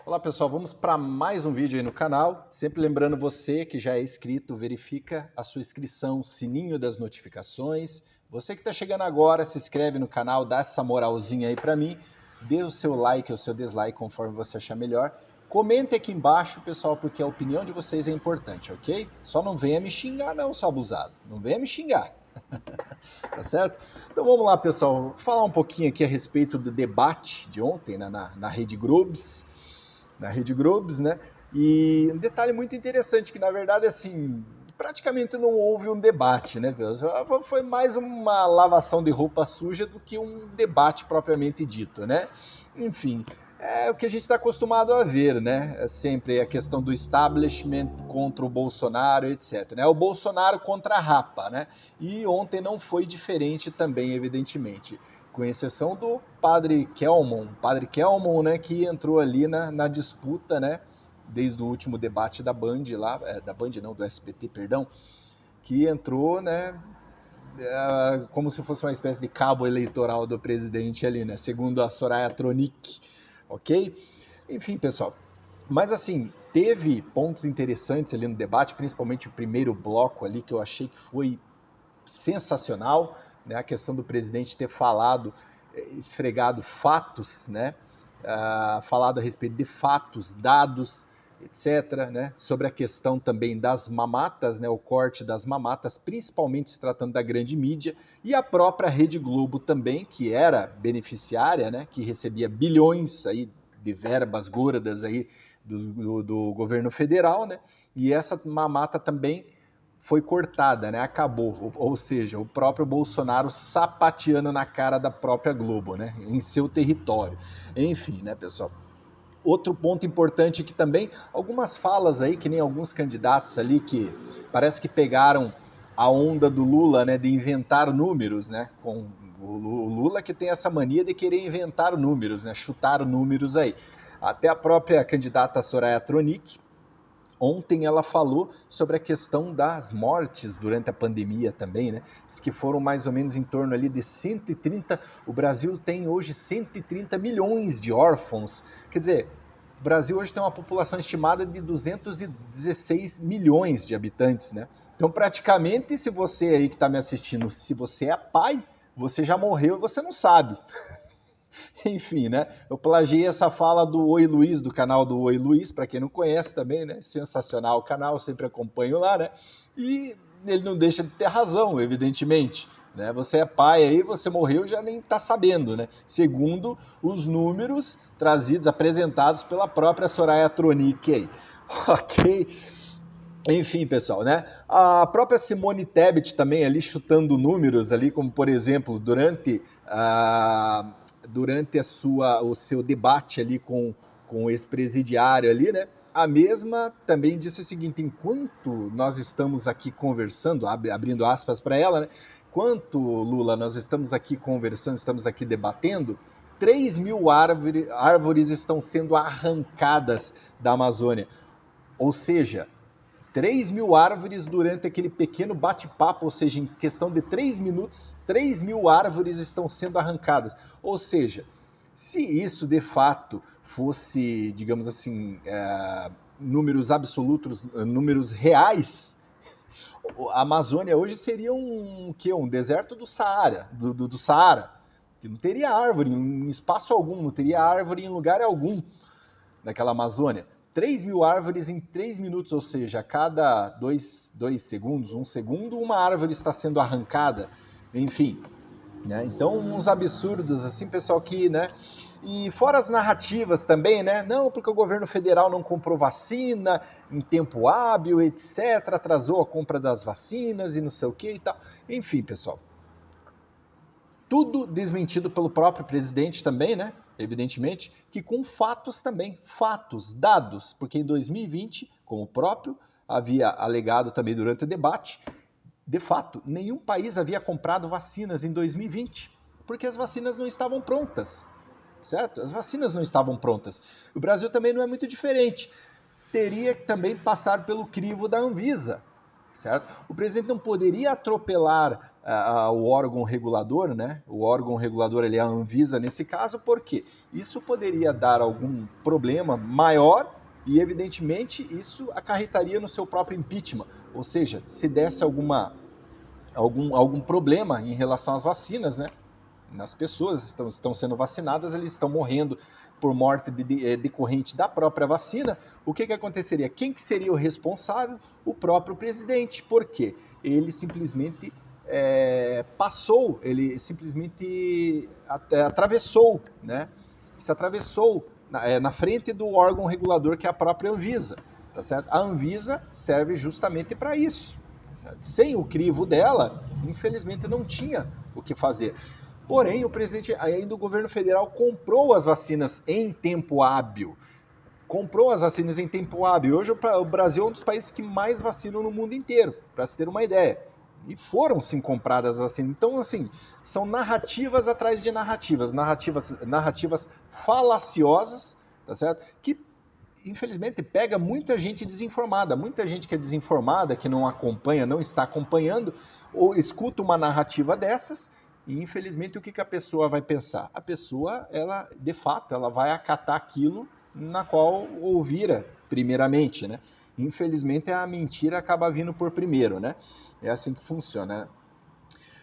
Olá pessoal, vamos para mais um vídeo aí no canal. Sempre lembrando você que já é inscrito, verifica a sua inscrição, sininho das notificações. Você que está chegando agora, se inscreve no canal, dá essa moralzinha aí para mim. Dê o seu like ou o seu dislike conforme você achar melhor. Comente aqui embaixo, pessoal, porque a opinião de vocês é importante, ok? Só não venha me xingar não, seu abusado. Não venha me xingar. Tá certo? Então vamos lá, pessoal. Vou falar um pouquinho aqui a respeito do debate de ontem, né, na Rede Globes. Na Rede Globes, né? E um detalhe muito interessante, que na verdade, assim, praticamente não houve um debate, né? Foi mais uma lavação de roupa suja do que um debate propriamente dito, né? Enfim, é o que a gente está acostumado a ver, né? É sempre a questão do establishment contra o Bolsonaro, etc. Né? O Bolsonaro contra a Rapa, né? E ontem não foi diferente também, evidentemente, com exceção do Padre Kelmon, né, que entrou ali na disputa, né, desde o último debate da Band lá, da Band não, do SBT, perdão, que entrou, né, como se fosse uma espécie de cabo eleitoral do presidente ali, né, segundo a Soraya Tronic, ok? Enfim, pessoal, mas assim, teve pontos interessantes ali no debate, principalmente o primeiro bloco ali, que eu achei que foi sensacional, né? A questão do presidente ter falado, esfregado fatos, né? Falado a respeito de fatos, dados, etc., né? Sobre a questão também das mamatas, né? O corte das mamatas, principalmente se tratando da grande mídia, e a própria Rede Globo também, que era beneficiária, né? Que recebia bilhões aí de verbas gordas aí do governo federal, né? E essa mamata também foi cortada, né? Acabou. Ou seja, o próprio Bolsonaro sapateando na cara da própria Globo, né? Em seu território. Enfim, né, pessoal? Outro ponto importante aqui também, algumas falas aí, que nem alguns candidatos ali que parece que pegaram a onda do Lula, né, de inventar números, né, com o Lula que tem essa mania de querer inventar números, né, chutar números aí. Até a própria candidata Soraya Tronic, ontem ela falou sobre a questão das mortes durante a pandemia também, né? Diz que foram mais ou menos em torno ali de 130, o Brasil tem hoje 130 milhões de órfãos. Quer dizer, o Brasil hoje tem uma população estimada de 216 milhões de habitantes, né? Então, praticamente, se você aí que está me assistindo, se você é pai, você já morreu e você não sabe. Enfim, né? Eu plagiei essa fala do Oi Luiz, do canal do Oi Luiz, para quem não conhece também, né? Sensacional o canal, sempre acompanho lá, né? E ele não deixa de ter razão, evidentemente. Né? Você é pai aí, você morreu, já nem tá sabendo, né? Segundo os números trazidos, apresentados pela própria Soraya Tronic aí. Ok? Enfim, pessoal, né? A própria Simone Tebet também ali chutando números ali, como por exemplo, durante o seu debate ali com o ex-presidiário ali, né? A mesma também disse o seguinte: enquanto nós estamos aqui conversando, abrindo aspas para ela, né? Enquanto, Lula, nós estamos aqui conversando, estamos aqui debatendo, 3 mil árvores estão sendo arrancadas da Amazônia. Ou seja, 3 mil árvores durante aquele pequeno bate-papo, ou seja, em questão de 3 minutos, 3 mil árvores estão sendo arrancadas. Ou seja, se isso de fato fosse, digamos assim, números absolutos, números reais, a Amazônia hoje seria um deserto do Saara, do Saara, que não teria árvore em espaço algum, não teria árvore em lugar algum daquela Amazônia. 3 mil árvores em 3 minutos, ou seja, a cada 2 segundos, 1 segundo, uma árvore está sendo arrancada. Enfim, né? Então, uns absurdos assim, pessoal, que, né? E fora as narrativas também, né? Não, porque o governo federal não comprou vacina em tempo hábil, etc. Atrasou a compra das vacinas e não sei o que e tal. Enfim, pessoal. Tudo desmentido pelo próprio presidente também, né? Evidentemente, que com fatos também, fatos, dados, porque em 2020, como o próprio havia alegado também durante o debate, de fato, nenhum país havia comprado vacinas em 2020, porque as vacinas não estavam prontas, certo? As vacinas não estavam prontas. O Brasil também não é muito diferente. Teria que também passar pelo crivo da Anvisa, certo? O presidente não poderia atropelar o órgão regulador, né? O órgão regulador, ele é a Anvisa nesse caso, porque isso poderia dar algum problema maior e, evidentemente, isso acarretaria no seu próprio impeachment. Ou seja, se desse algum problema em relação às vacinas, né? As pessoas estão sendo vacinadas, eles estão morrendo por morte decorrente da própria vacina. O que aconteceria? Quem que seria o responsável? O próprio presidente. Por quê? Ele simplesmente passou, ele simplesmente atravessou, né? Se atravessou na frente do órgão regulador, que é a própria Anvisa. Tá certo? A Anvisa serve justamente para isso. Tá, sem o crivo dela, infelizmente não tinha o que fazer. Porém, o presidente ainda do governo federal comprou as vacinas em tempo hábil. Comprou as vacinas em tempo hábil. Hoje o Brasil é um dos países que mais vacinam no mundo inteiro, para se ter uma ideia. E foram sim compradas as vacinas. Então, assim, são narrativas atrás de narrativas, narrativas falaciosas, tá certo? Que infelizmente pega muita gente desinformada, muita gente que é desinformada, que não acompanha, não está acompanhando, ou escuta uma narrativa dessas. E infelizmente o que a pessoa vai pensar? A pessoa, ela de fato, ela vai acatar aquilo na qual ouvira primeiramente, né? Infelizmente a mentira acaba vindo por primeiro, né? É assim que funciona,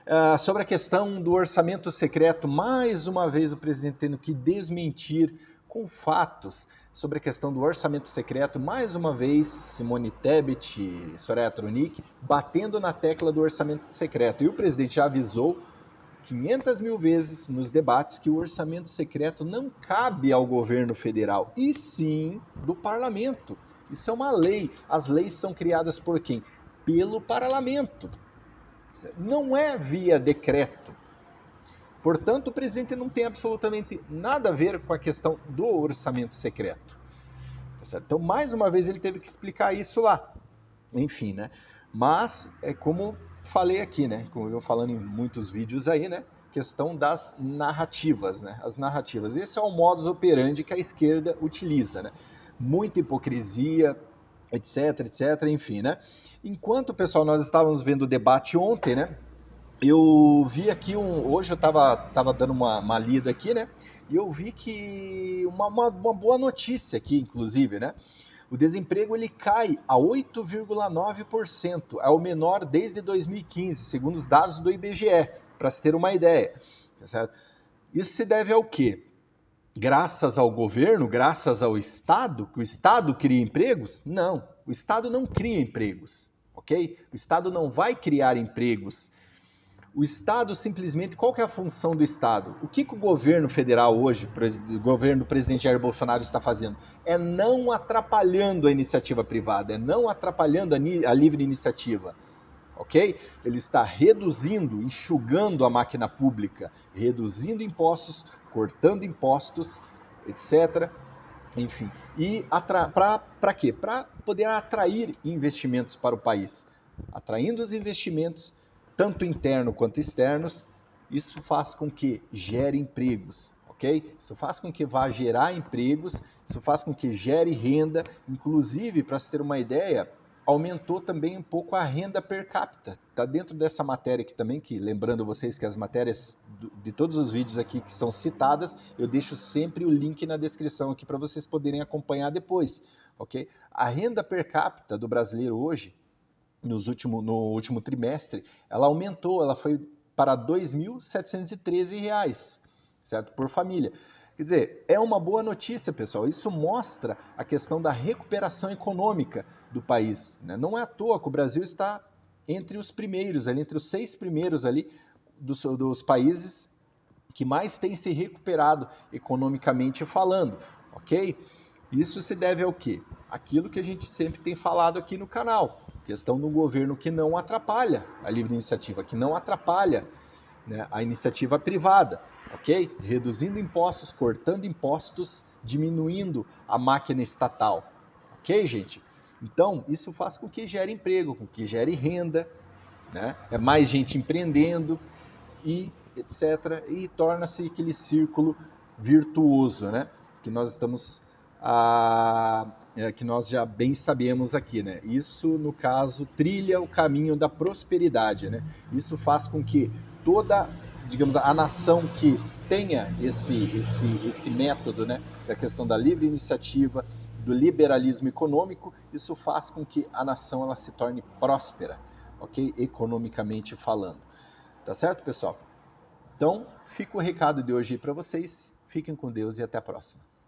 né? Sobre a questão do orçamento secreto, mais uma vez o presidente tendo que desmentir com fatos sobre a questão do orçamento secreto, mais uma vez Simone Tebet e Soraya Tronic batendo na tecla do orçamento secreto. E o presidente já avisou 500 mil vezes nos debates que o orçamento secreto não cabe ao governo federal, e sim do parlamento. Isso é uma lei. As leis são criadas por quem? Pelo parlamento. Não é via decreto. Portanto, o presidente não tem absolutamente nada a ver com a questão do orçamento secreto. Então, mais uma vez, ele teve que explicar isso lá. Enfim, né? Mas, é como falei aqui, né? Como eu venho falando em muitos vídeos aí, né? Questão das narrativas, né? As narrativas. Esse é o modus operandi que a esquerda utiliza, né? Muita hipocrisia, etc, etc, enfim, né? Enquanto, pessoal, nós estávamos vendo o debate ontem, né? Eu vi aqui, hoje eu tava dando uma lida aqui, né? E eu vi que uma boa notícia aqui, inclusive, né? O desemprego ele cai a 8,9%, é o menor desde 2015, segundo os dados do IBGE, para se ter uma ideia. Certo? Isso se deve ao quê? Graças ao governo, graças ao Estado, que o Estado cria empregos? Não, o Estado não cria empregos, ok? O Estado não vai criar empregos. O Estado simplesmente, qual que é a função do Estado? O que o governo federal hoje, o governo do presidente Jair Bolsonaro está fazendo? É não atrapalhando a iniciativa privada, é não atrapalhando a livre iniciativa, ok? Ele está reduzindo, enxugando a máquina pública, reduzindo impostos, cortando impostos, etc. Enfim, e para quê? Para poder atrair investimentos para o país. Atraindo os investimentos, tanto internos quanto externos, isso faz com que gere empregos, ok? Isso faz com que vá gerar empregos, isso faz com que gere renda, inclusive, para se ter uma ideia, aumentou também um pouco a renda per capita. Está dentro dessa matéria aqui também, que lembrando vocês que as matérias de todos os vídeos aqui que são citadas, eu deixo sempre o link na descrição aqui para vocês poderem acompanhar depois, ok? A renda per capita do brasileiro hoje, no último trimestre, ela aumentou, ela foi para R$ 2.713, certo? Por família. Quer dizer, é uma boa notícia, pessoal. Isso mostra a questão da recuperação econômica do país, né? Não é à toa que o Brasil está entre os primeiros, ali, entre os 6 primeiros ali dos países que mais têm se recuperado economicamente falando, ok? Isso se deve ao quê? Aquilo que a gente sempre tem falado aqui no canal, questão de um governo que não atrapalha a livre iniciativa, que não atrapalha, né, a iniciativa privada, ok? Reduzindo impostos, cortando impostos, diminuindo a máquina estatal, ok, gente? Então, isso faz com que gere emprego, com que gere renda, né? É mais gente empreendendo e etc. E torna-se aquele círculo virtuoso, né? Que nós estamos que nós já bem sabemos aqui, né? Isso, no caso, trilha o caminho da prosperidade, né? Isso faz com que toda, digamos, a nação que tenha esse método, né, da questão da livre iniciativa, do liberalismo econômico, isso faz com que a nação ela se torne próspera, ok? Economicamente falando. Tá certo, pessoal? Então, fica o recado de hoje aí para vocês. Fiquem com Deus e até a próxima.